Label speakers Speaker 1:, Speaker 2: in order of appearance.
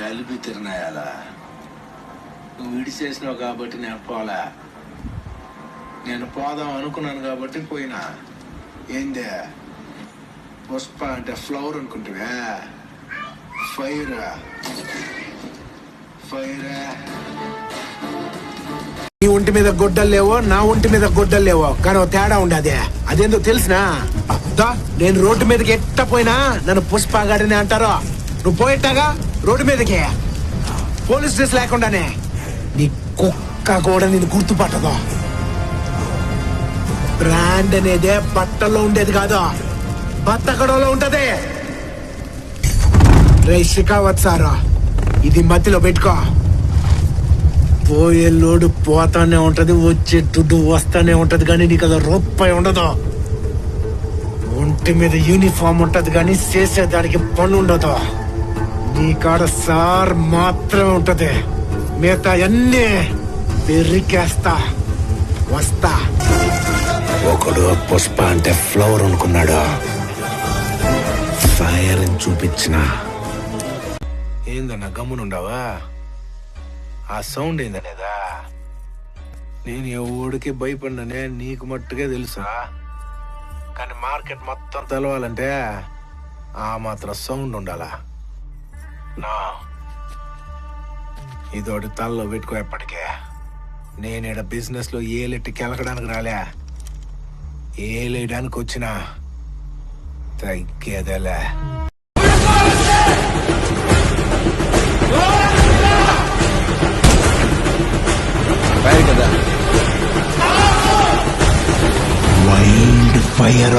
Speaker 1: అలిపి తిరణాయాలా నువ్వు విడిచేసినావు కాబట్టి నేను పోలే. నేను పోదాం అనుకున్నాను కాబట్టి పోయినా. ఏందే పుష్ప అంటే ఫ్లవర్ అనుకుంటువా? Fire fire. నీ ఒంటి మీద గొడ్డలు లేవో, నా ఒంటి మీద గొడ్డలు లేవో, కానీ ఓ తేడా ఉండదే. అదేందో తెలిసినా? నేను రోడ్డు మీదకి ఎట్ట పోయినా నన్ను పుష్పగాడిని అంటారో. నువ్వు పోయేట్టాగా రోడ్డు మీదకి పోలీస్ డ్రెస్ లేకుండానే. నీ కుక్క కూడా నేను గుర్తుపట్టదు. బ్రాండ్ అనేదే బట్టల్లో ఉండేది కాదు, బత్తకడలో ఉంటది. రే షికావత్ సారా, ఇది మధ్యలో పెట్టుకో. పోయే లోడు పోతానే ఉంటది, వచ్చే దుడ్డు వస్తానే ఉంటది, కానీ నీకు అది రూపాయి ఉండదు. ఒంటి మీద యూనిఫామ్ ఉంటది కానీ చేసేదానికి పని ఉండదు. నీ కాడ సార్ మాత్రమే ఉంటది, మిగతా అన్నీ పెరికేస్తా. వస్తా. ఒకడు పుష్ప అంటే ఫ్లవర్ అనుకున్నాడు, ఫైర్ అని చూపించిన. ఏందన్నా గమ్మునుండవా? ఆ సౌండ్ ఏందనేదా? నేను ఎవడికి భయపడిననే నీకు మట్టుకే తెలుసా, కానీ మార్కెట్ మొత్తం తెలవాలంటే ఆ మాత్రం సౌండ్ ఉండాలా. నా ఇదోటి తలలో పెట్టుకో. ఎప్పటికే నేనేడ బిజినెస్ లో ఏలెట్టి కెలకడానికి రాలే, ఏలేయడానికి వచ్చినా. తగ్గేదలే.
Speaker 2: కదా వైల్డ్ ఫైర్.